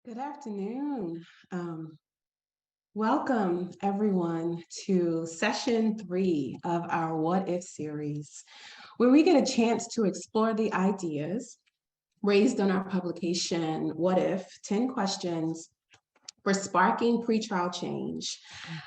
Good afternoon. Welcome, everyone, to session 3 of our What If series, where we get a chance to explore the ideas raised in our publication, What If? 10 Questions for Sparking Pretrial Change.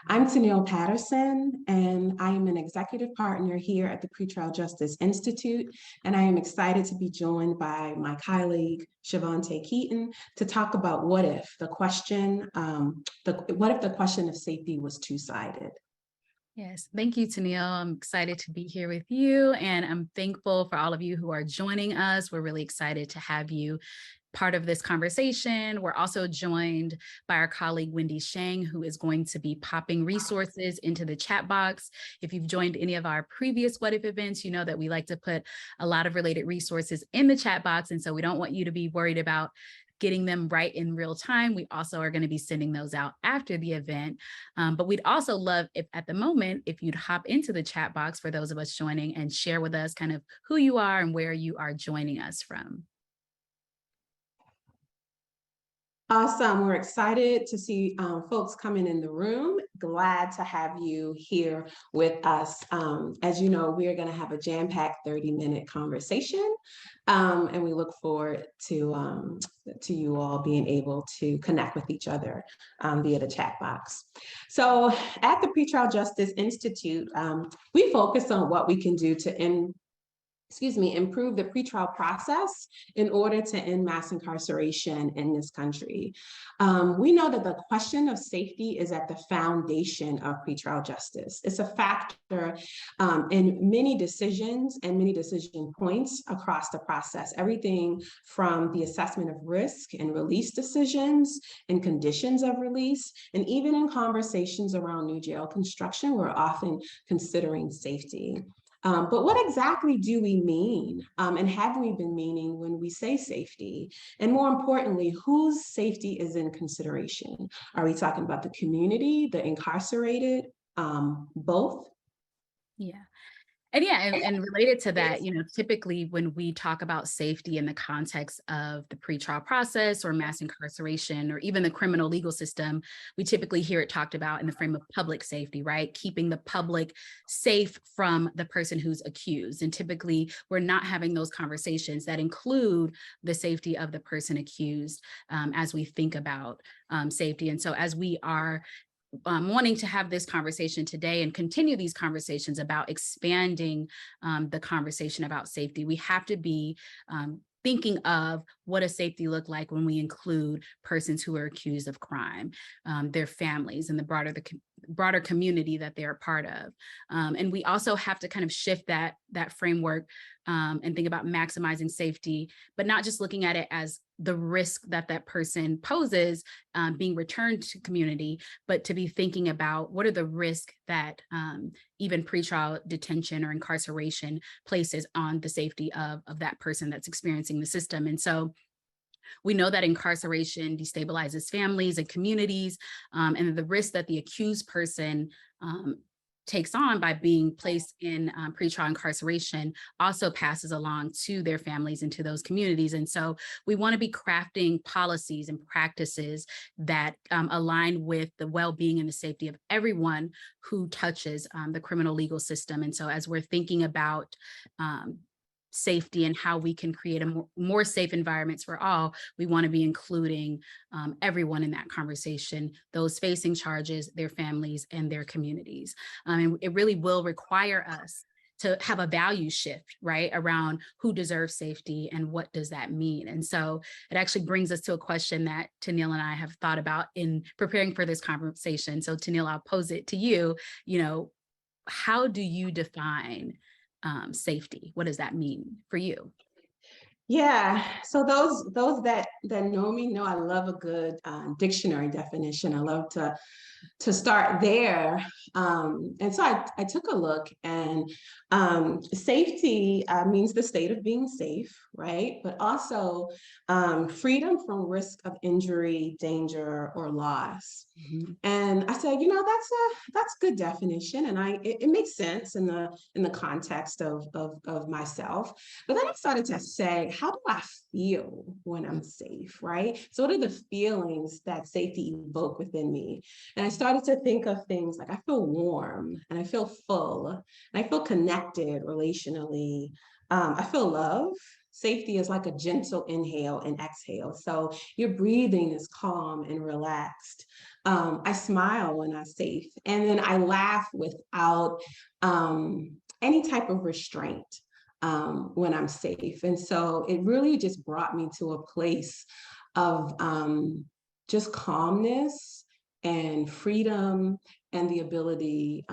I'm Tennille Patterson, and I am an executive partner here at the Pretrial Justice Institute, and I am excited to be joined by my colleague, Shavonte Keaton, to talk about what if the question, what if the question of safety was two-sided? Yes, thank you, Tennille. I'm excited to be here with you, and I'm thankful for all of you who are joining us. We're really excited to have you part of this conversation. We're also joined by our colleague, Wendy Shang, who is going to be popping resources into the chat box. If you've joined any of our previous What If events, you know that we like to put a lot of related resources in the chat box. And so we don't want you to be worried about getting them right in real time. We also are going to be sending those out after the event. But we'd also love if at the moment, if you'd hop into the chat box for those of us joining and share with us kind of who you are and where you are joining us from. Awesome. We're excited to see folks coming in the room. Glad to have you here with us. As you know, we are going to have a jam-packed 30-minute conversation, and we look forward to you all being able to connect with each other via the chat box. So at the Pretrial Justice Institute, we focus on what we can do to improve the pretrial process in order to end mass incarceration in this country. We know that the question of safety is at the foundation of pretrial justice. It's a factor in many decisions and many decision points across the process, everything from the assessment of risk and release decisions and conditions of release, and even in conversations around new jail construction, we're often considering safety. But what exactly do we mean? And have we been meaning when we say safety? And more importantly, whose safety is in consideration? Are we talking about the community, the incarcerated, both? Yeah. And related to that, typically when we talk about safety in the context of the pretrial process or mass incarceration or even the criminal legal system, we typically hear it talked about in the frame of public safety, right? Keeping the public safe from the person who's accused. And typically we're not having those conversations that include the safety of the person accused as we think about safety. And so as we are wanting to have this conversation today and continue these conversations about expanding the conversation about safety, we have to be thinking of what does safety look like when we include persons who are accused of crime, their families, and the broader community that they're a part of. And we also have to kind of shift that framework and think about maximizing safety, but not just looking at it as the risk that person poses being returned to community, but to be thinking about what are the risks that even pretrial detention or incarceration places on the safety of that person that's experiencing the system. And so we know that incarceration destabilizes families and communities, and the risk that the accused person takes on by being placed in pretrial incarceration also passes along to their families and to those communities. And so we want to be crafting policies and practices that align with the well-being and the safety of everyone who touches the criminal legal system. And so as we're thinking about safety and how we can create a more safe environments for all, we want to be including everyone in that conversation, those facing charges, their families, and their communities. And it really will require us to have a value shift, right, around who deserves safety and what does that mean. And so it actually brings us to a question that Tennille and I have thought about in preparing for this conversation. So Tennille, I'll pose it to you. How do you define safety? What does that mean for you? Yeah, so those that know me know I love a good dictionary definition. I love to start there. And so I took a look, and Safety means the state of being safe, right? But also freedom from risk of injury, danger, or loss. And I said, that's a good definition, and it makes sense in the context of myself. But then I started to say, how do I feel when I'm safe, right? So what are the feelings that safety evoke within me? And I started to think of things like I feel warm, and I feel full, and I feel connected relationally. I feel love. Safety is like a gentle inhale and exhale. So your breathing is calm and relaxed. I smile when I'm safe, and then I laugh without any type of restraint when I'm safe. And so it really just brought me to a place of just calmness and freedom and the ability.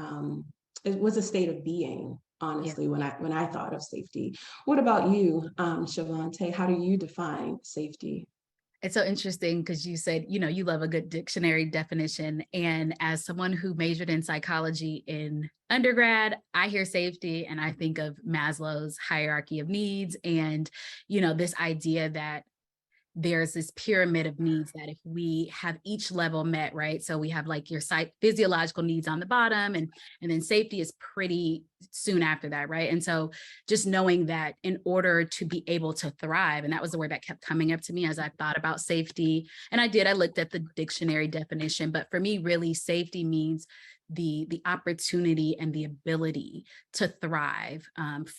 It was a state of being, honestly, when I thought of safety. What about you, Shavonte? How do you define safety? It's so interesting because you said, you love a good dictionary definition. And as someone who majored in psychology in undergrad, I hear safety and I think of Maslow's hierarchy of needs and, this idea that there's this pyramid of needs that if we have each level met, right? So we have like your physiological needs on the bottom and then safety is pretty soon after that, right? And so just knowing that in order to be able to thrive, and that was the word that kept coming up to me as I thought about safety. And I looked at the dictionary definition, but for me, really safety means the opportunity and the ability to thrive,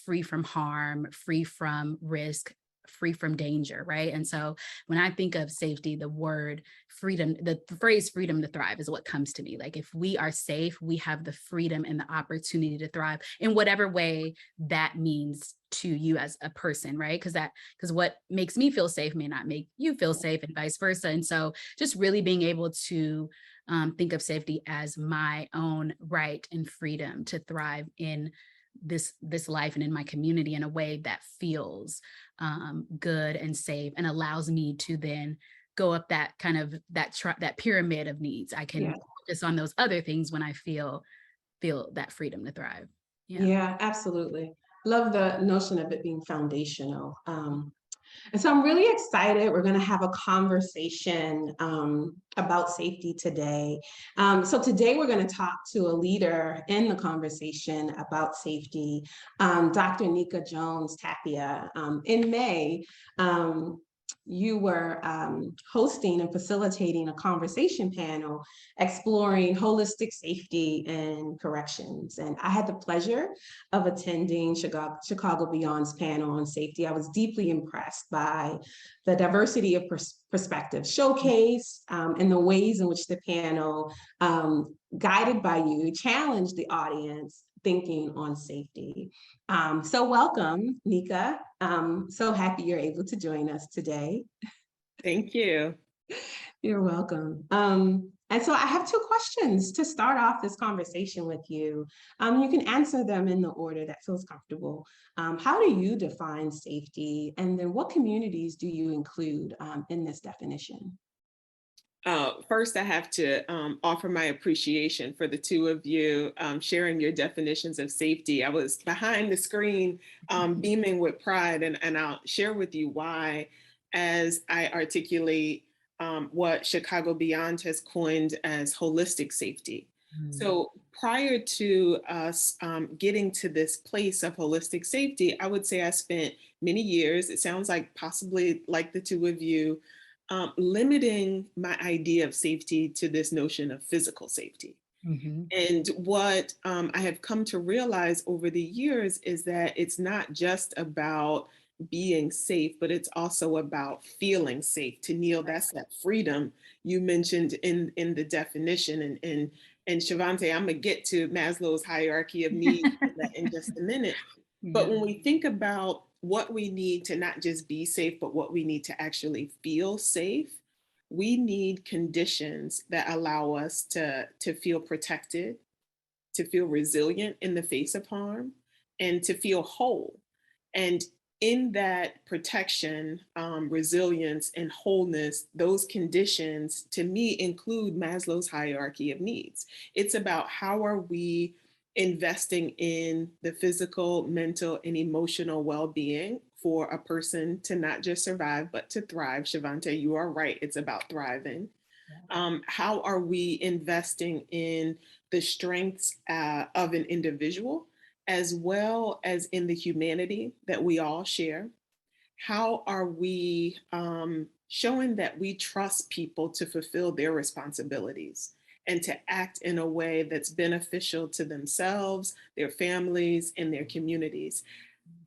free from harm, free from risk, free from danger, right? And so when I think of safety, the word freedom, the phrase freedom to thrive is what comes to me. Like if we are safe, we have the freedom and the opportunity to thrive in whatever way that means to you as a person, right? Because what makes me feel safe may not make you feel safe and vice versa. And so just really being able to think of safety as my own right and freedom to thrive in this life and in my community in a way that feels good and safe and allows me to then go up that kind of that pyramid of needs. I can focus on those other things when I feel that freedom to thrive. Yeah, absolutely. Love the notion of it being foundational. And so I'm really excited. We're going to have a conversation about safety today. So today we're going to talk to a leader in the conversation about safety, Dr. Nneka Jones Tapia. In May, you were hosting and facilitating a conversation panel exploring holistic safety and corrections. And I had the pleasure of attending Chicago Beyond's panel on safety. I was deeply impressed by the diversity of perspectives showcased and the ways in which the panel, guided by you, challenged the audience thinking on safety. So welcome, Nneka. So happy you're able to join us today. Thank you. You're welcome. And so I have two questions to start off this conversation with you. You can answer them in the order that feels comfortable. How do you define safety? And then what communities do you include in this definition? First, I have to offer my appreciation for the two of you sharing your definitions of safety. I was behind the screen beaming with pride, and I'll share with you why as I articulate what Chicago Beyond has coined as holistic safety. So prior to us getting to this place of holistic safety, I would say I spent many years, it sounds like possibly like the two of you, limiting my idea of safety to this notion of physical safety. And what I have come to realize over the years is that it's not just about being safe, but it's also about feeling safe. To Neil, that's that freedom you mentioned in the definition. And Shavonte, I'm gonna get to Maslow's hierarchy of needs in just a minute. But when we think about what we need to not just be safe, but what we need to actually feel safe, we need conditions that allow us to feel protected, to feel resilient in the face of harm, and to feel whole. And in that protection, resilience, and wholeness, those conditions to me include Maslow's hierarchy of needs. It's about how are we investing in the physical, mental, and emotional well-being for a person to not just survive, but to thrive. Shavonte, you are right, it's about thriving. How are we investing in the strengths of an individual, as well as in the humanity that we all share? How are we showing that we trust people to fulfill their responsibilities and to act in a way that's beneficial to themselves, their families, and their communities?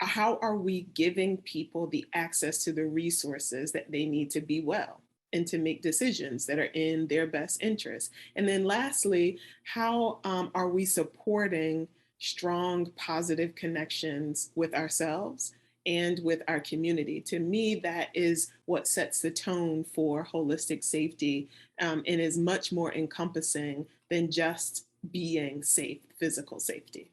How are we giving people the access to the resources that they need to be well and to make decisions that are in their best interest? And then lastly, how are we supporting strong, positive connections with ourselves and with our community? To me, that is what sets the tone for holistic safety, and is much more encompassing than just being safe, physical safety.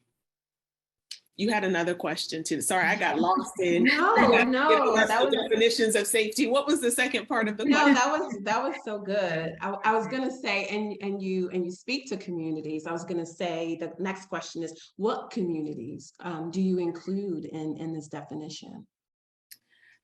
You had another question too. Sorry, I got lost in No, us that the was definitions of safety. What was the second part of the no, question? that was so good. I was gonna say, and you speak to communities. I was gonna say the next question is, what communities do you include in this definition?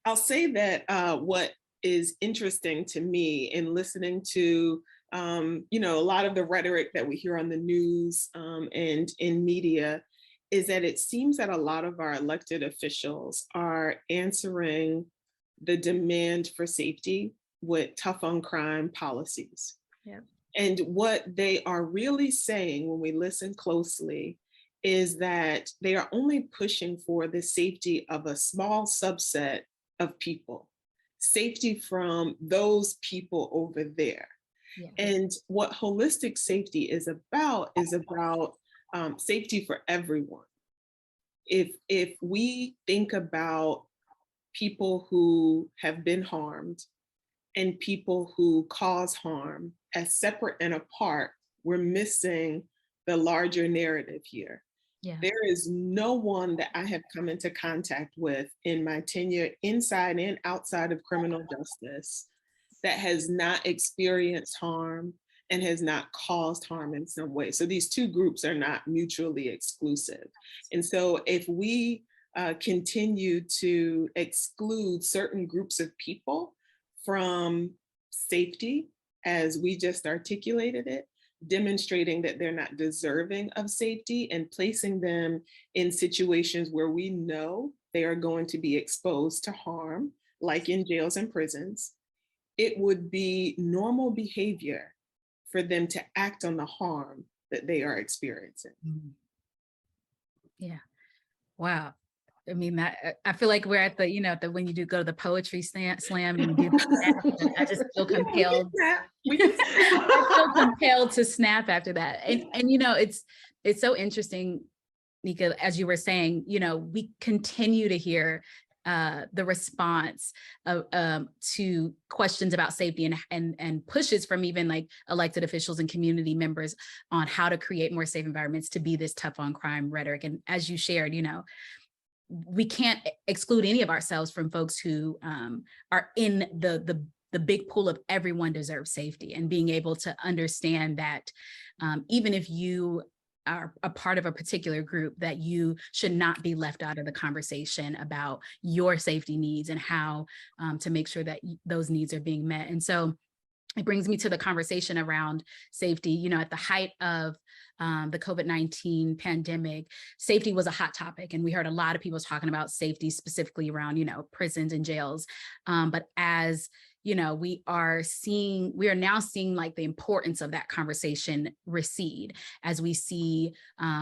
I'll say that what is interesting to me in listening to a lot of the rhetoric that we hear on the news and in media is that it seems that a lot of our elected officials are answering the demand for safety with tough on crime policies. Yeah. And what they are really saying when we listen closely is that they are only pushing for the safety of a small subset of people, safety from those people over there. Yeah. And what holistic safety is about safety for everyone. If we think about people who have been harmed and people who cause harm as separate and apart, we're missing the larger narrative here. Yeah. There is no one that I have come into contact with in my tenure inside and outside of criminal justice that has not experienced harm and has not caused harm in some way. So these two groups are not mutually exclusive. And so if we continue to exclude certain groups of people from safety, as we just articulated it, demonstrating that they're not deserving of safety and placing them in situations where we know they are going to be exposed to harm, like in jails and prisons, it would be normal behavior for them to act on the harm that they are experiencing. Yeah. Wow. I mean, that I feel like we're at the, when you do go to the poetry slam and you do that, I just feel compelled. I feel compelled to snap after that. And it's so interesting, Nneka, as you were saying, we continue to hear the response of, to questions about safety and pushes from even like elected officials and community members on how to create more safe environments to be this tough on crime rhetoric. And as you shared, we can't exclude any of ourselves from folks who are in the big pool of everyone deserves safety, and being able to understand that even if you are a part of a particular group, that you should not be left out of the conversation about your safety needs and how to make sure that those needs are being met. And so it brings me to the conversation around safety. At the height of the COVID-19 pandemic, safety was a hot topic. And we heard a lot of people talking about safety specifically around, prisons and jails. But as we are now seeing like the importance of that conversation recede as we see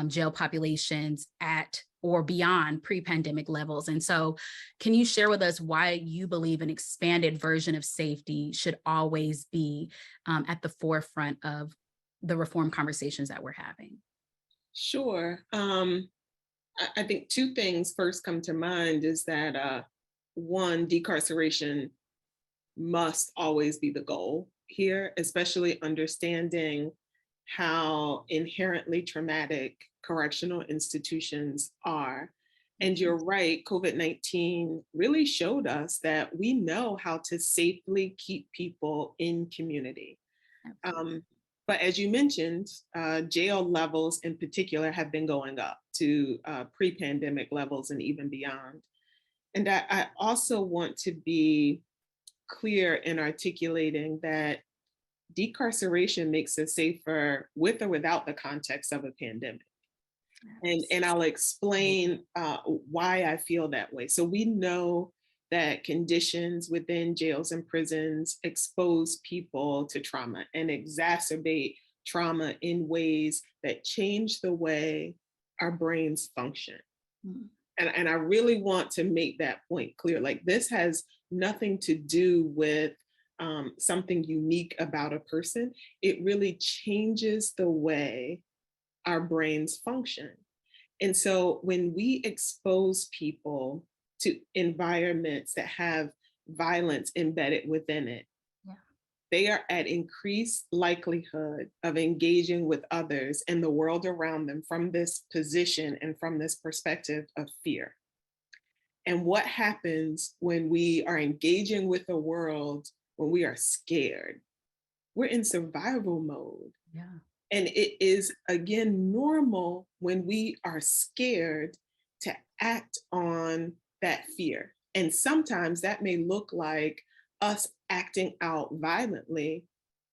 jail populations at or beyond pre-pandemic levels. And so can you share with us why you believe an expanded version of safety should always be at the forefront of the reform conversations that we're having? Sure. I think two things first come to mind is that one, decarceration must always be the goal here, especially understanding how inherently traumatic correctional institutions are. And you're right, COVID-19 really showed us that we know how to safely keep people in community. But as you mentioned, jail levels in particular have been going up to pre-pandemic levels and even beyond. And I also want to be clear in articulating that decarceration makes us safer with or without the context of a pandemic. And I'll explain why I feel that way. So we know that conditions within jails and prisons expose people to trauma and exacerbate trauma in ways that change the way our brains function. Mm-hmm. And I really want to make that point clear. Like, this has nothing to do with something unique about a person. It really changes the way our brains function. And so when we expose people to environments that have violence embedded within it, they are at increased likelihood of engaging with others and the world around them from this position and from this perspective of fear. And what happens when we are engaging with the world when we are scared? We're in survival mode. Yeah. And it is, again, normal when we are scared to act on that fear. And sometimes that may look like us acting out violently,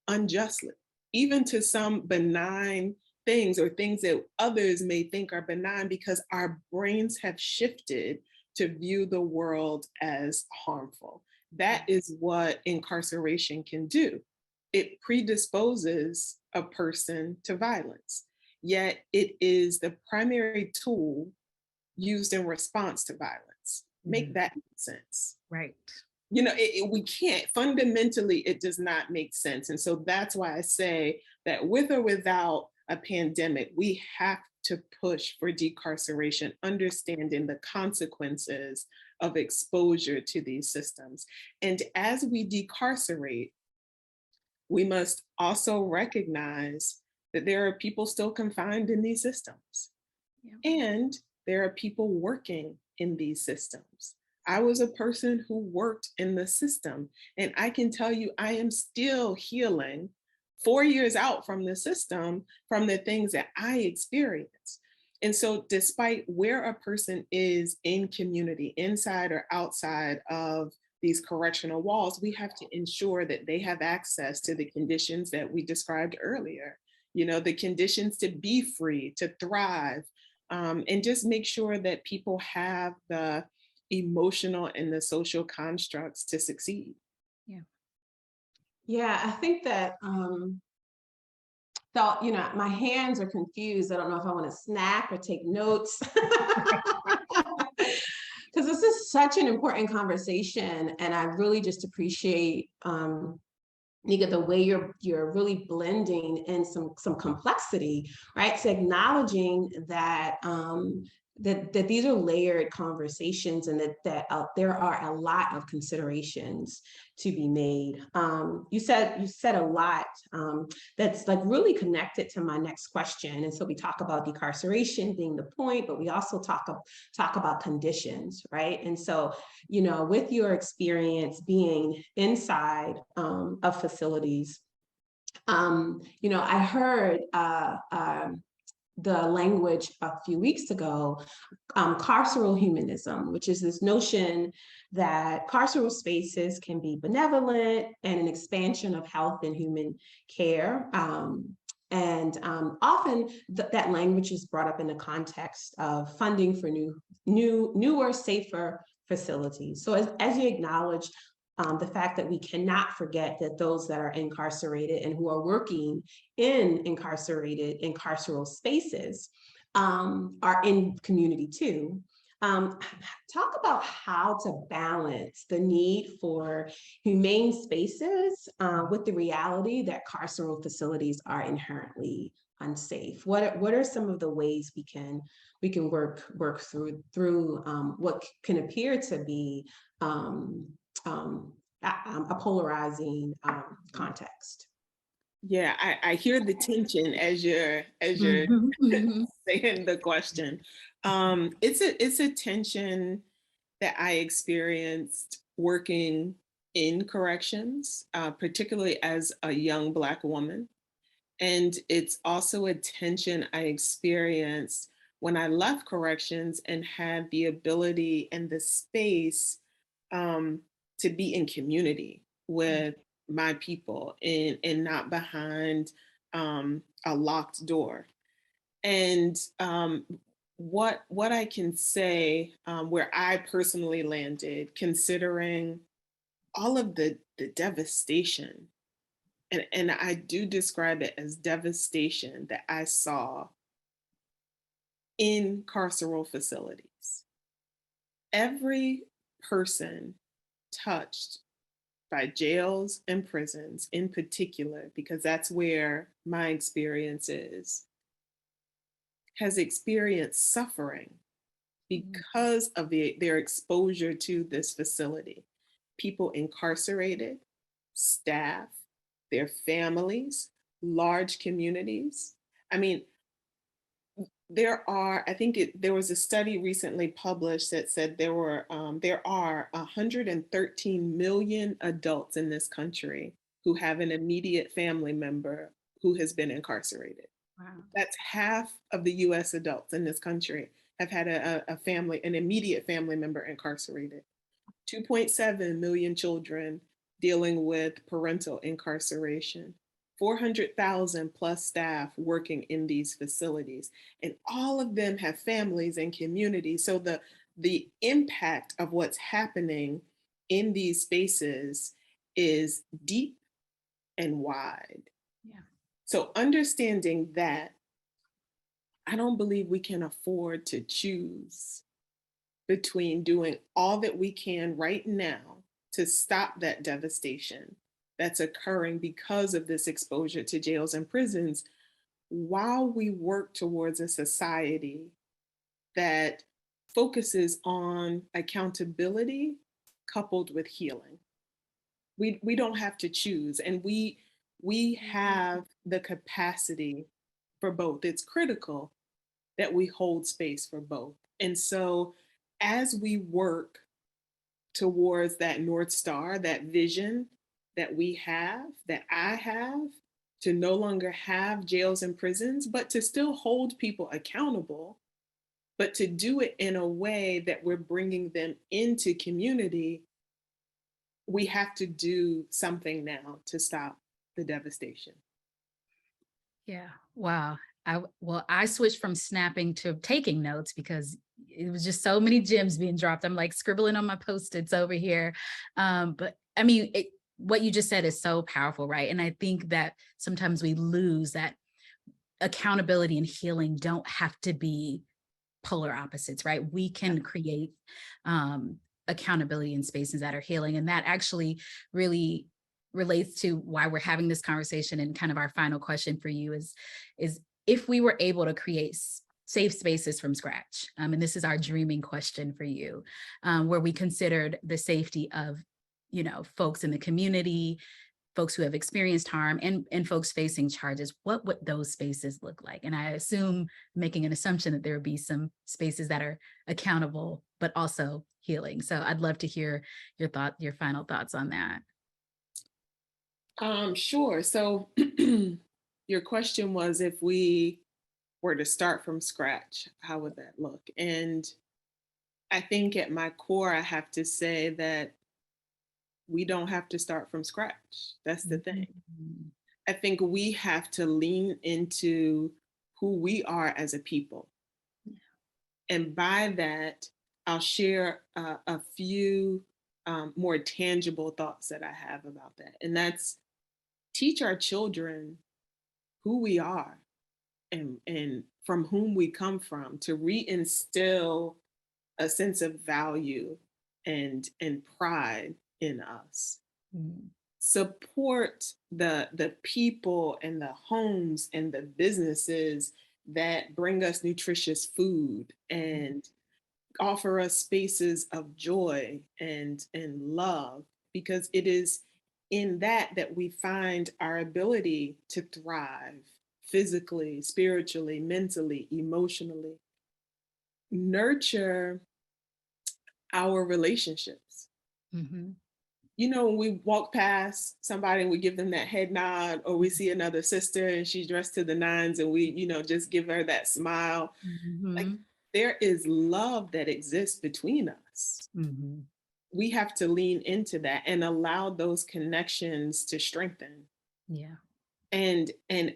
unjustly, even to some benign things or things that others may think are benign, because our brains have shifted to view the world as harmful. That is what incarceration can do. It predisposes a person to violence, yet it is the primary tool used in response to violence. Make that make sense. Right. You know, we can't, fundamentally, it does not make sense. And so that's why I say that with or without a pandemic, we have to push for decarceration, understanding the consequences of exposure to these systems. And as we decarcerate, we must also recognize that there are people still confined in these systems. Yeah. And there are people working in these systems. I was a person who worked in the system, and I can tell you I am still healing 4 years out from the system, from the things that I experienced. And so despite where a person is in community, inside or outside of these correctional walls, we have to ensure that they have access to the conditions that we described earlier, you know, the conditions to be free, to thrive, and just make sure that people have the emotional and the social constructs to succeed. Yeah. Yeah, I think that, so, you know, my hands are confused. I don't know if I want to snap or take notes. Because this is such an important conversation, and I really just appreciate, Nneka, the way you're really blending in some complexity, right? So acknowledging that that these are layered conversations, and that there are a lot of considerations to be made. You said a lot that's like really connected to my next question. And so we talk about decarceration being the point, but we also talk about conditions, right? And so, you know, with your experience being inside of facilities, you know, I heard the language a few weeks ago, carceral humanism, which is this notion that carceral spaces can be benevolent and an expansion of health and human care. And often that language is brought up in the context of funding for newer, safer facilities. So as you acknowledge the fact that we cannot forget that those that are incarcerated and who are working in carceral spaces are in community too. Talk about how to balance the need for humane spaces with the reality that carceral facilities are inherently unsafe. What are some of the ways we can work through what can appear to be a polarizing context? Yeah, I hear the tension as you're saying the question. It's a tension that I experienced working in corrections, particularly as a young Black woman. And it's also a tension I experienced when I left corrections and had the ability and the space um, to be in community with my people and not behind a locked door. And what I can say where I personally landed, considering all of the devastation, and I do describe it as devastation that I saw in carceral facilities. Every person touched by jails and prisons in particular, because that's where my experience is, has experienced suffering because of their exposure to this facility. People incarcerated, staff, their families, large communities. I mean, there was a study recently published that said there are 113 million adults in this country who have an immediate family member who has been incarcerated. Wow. That's half of the US adults in this country have had an immediate family member incarcerated. 2.7 million children dealing with parental incarceration. 400,000 plus staff working in these facilities, and all of them have families and communities. So the impact of what's happening in these spaces is deep and wide. Yeah. So understanding that, I don't believe we can afford to choose between doing all that we can right now to stop that devastation that's occurring because of this exposure to jails and prisons, while we work towards a society that focuses on accountability coupled with healing. We don't have to choose, and we have the capacity for both. It's critical that we hold space for both. And so as we work towards that North Star, that vision that we have, that I have, to no longer have jails and prisons, but to still hold people accountable, but to do it in a way that we're bringing them into community, we have to do something now to stop the devastation. Yeah. Wow. I switched from snapping to taking notes because it was just so many gems being dropped. I'm like scribbling on my Post-its over here. But I mean, what you just said is so powerful, right? And I think that sometimes we lose that accountability and healing don't have to be polar opposites, right? We can create accountability in spaces that are healing. And that actually really relates to why we're having this conversation. And kind of our final question for you is if we were able to create safe spaces from scratch, and this is our dreaming question for you, where we considered the safety of, folks in the community, folks who have experienced harm, and folks facing charges, what would those spaces look like? And I assume, making an assumption, that there would be some spaces that are accountable, but also healing. So I'd love to hear your final thoughts on that. Sure. So your question was, if we were to start from scratch, how would that look? And I think at my core, I have to say that we don't have to start from scratch. That's the thing. I think we have to lean into who we are as a people. And by that, I'll share a few more tangible thoughts that I have about that. And that's teach our children who we are and from whom we come from, to reinstill a sense of value and pride in us. Support the people and the homes and the businesses that bring us nutritious food and offer us spaces of joy and love, because it is in that we find our ability to thrive physically, spiritually, mentally, emotionally. Nurture our relationships. you know, when we walk past somebody and we give them that head nod, or we see another sister and she's dressed to the nines and we, you know, just give her that smile. Like, Mhm. there is love that exists between us. Mhm. We have to lean into that and allow those connections to strengthen. Yeah. And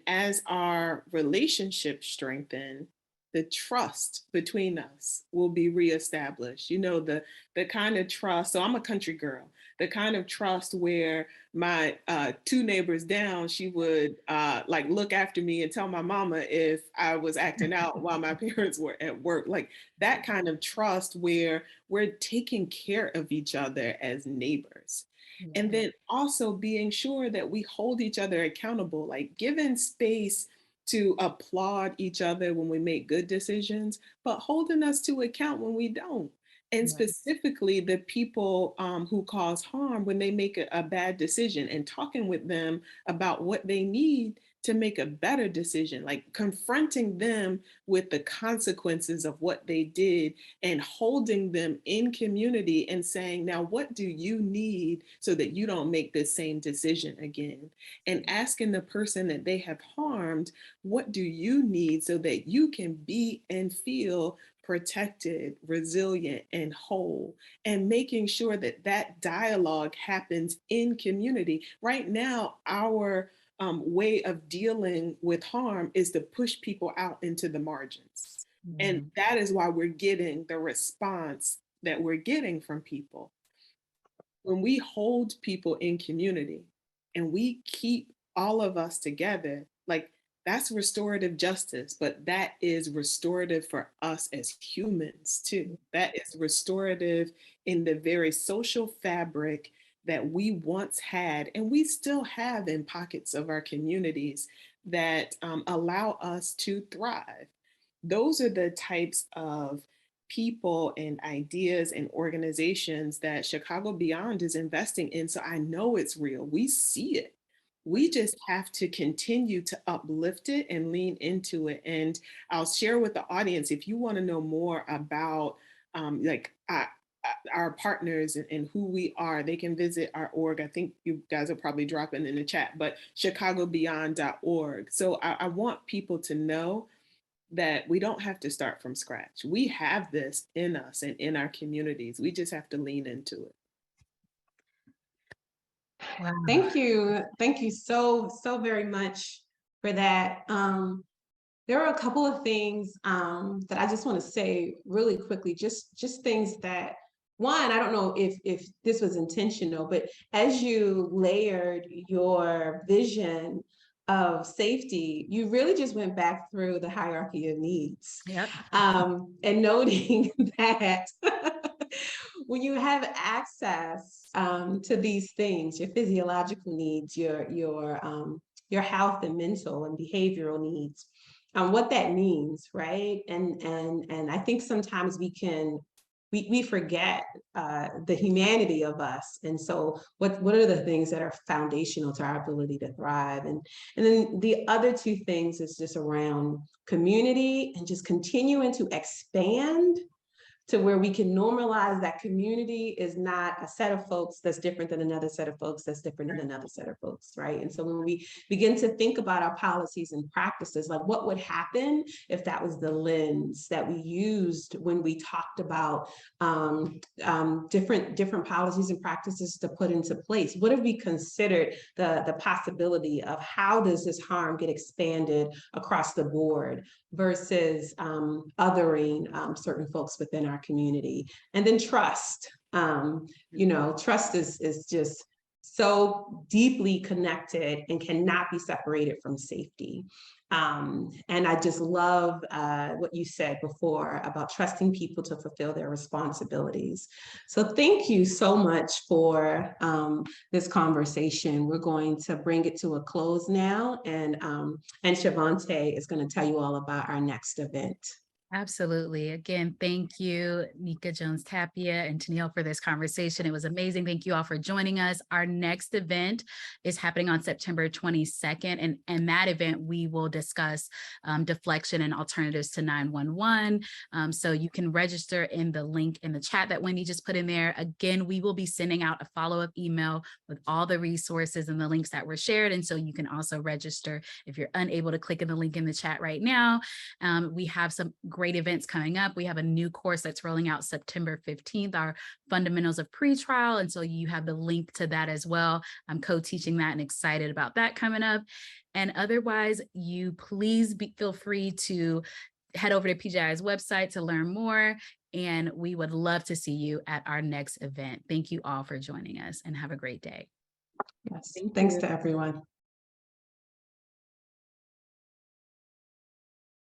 as our relationships strengthen, the trust between us will be reestablished. You know, the kind of trust. So I'm a country girl. The kind of trust where my two neighbors down, she would like look after me and tell my mama if I was acting out while my parents were at work. Like that kind of trust where we're taking care of each other as neighbors. Yeah. And then also being sure that we hold each other accountable, like giving space to applaud each other when we make good decisions, but holding us to account when we don't. And Right. specifically the people who cause harm when they make a bad decision, and talking with them about what they need to make a better decision, like confronting them with the consequences of what they did and holding them in community and saying, now, what do you need so that you don't make this same decision again? And asking the person that they have harmed, what do you need so that you can be and feel protected, resilient, and whole? And making sure that that dialogue happens in community. Right now, our way of dealing with harm is to push people out into the margins. And Mhm. that is why we're getting the response that we're getting from people. When we hold people in community and we keep all of us together, like that's restorative justice, but that is restorative for us as humans too. That is restorative in the very social fabric that we once had and we still have in pockets of our communities that allow us to thrive. Those are the types of people and ideas and organizations that Chicago Beyond is investing in. So I know it's real. We see it. We just have to continue to uplift it and lean into it. And I'll share with the audience, if you want to know more about our partners and who we are, they can visit our org. I think you guys are probably dropping in the chat, but chicagobeyond.org. So I want people to know that we don't have to start from scratch. We have this in us and in our communities. We just have to lean into it. Wow. Thank you. Thank you so very much for that. There are a couple of things that I just want to say really quickly, just things that, one, I don't know if this was intentional, but as you layered your vision of safety, you really just went back through the hierarchy of needs. Yep. And noting that when you have access to these things, your physiological needs, your health and mental and behavioral needs, what that means, right? And I think sometimes we forget the humanity of us. And so what are the things that are foundational to our ability to thrive? And then the other two things is just around community and just continuing to expand to where we can normalize that community is not a set of folks that's different than another set of folks that's different than another set of folks, right? And so when we begin to think about our policies and practices, like what would happen if that was the lens that we used when we talked about different policies and practices to put into place? What have we considered the possibility of how does this harm get expanded across the board versus othering certain folks within our community? And then trust. Trust is just so deeply connected and cannot be separated from safety. And I just love what you said before about trusting people to fulfill their responsibilities. So thank you so much for this conversation. We're going to bring it to a close now, and Shavonte is going to tell you all about our next event. Absolutely. Again, thank you, Nneka Jones Tapia and Tennille, for this conversation. It was amazing. Thank you all for joining us. Our next event is happening on September 22nd. And that event, we will discuss deflection and alternatives to 911. So you can register in the link in the chat that Wendy just put in there. Again, we will be sending out a follow-up email with all the resources and the links that were shared. And so you can also register if you're unable to click in the link in the chat right now. We have some great events coming up. We have a new course that's rolling out September 15th, our fundamentals of pretrial. And so you have the link to that as well. I'm co-teaching that and excited about that coming up. And otherwise, you please feel free to head over to PJI's website to learn more. And we would love to see you at our next event. Thank you all for joining us and have a great day. Yes. Thanks to everyone.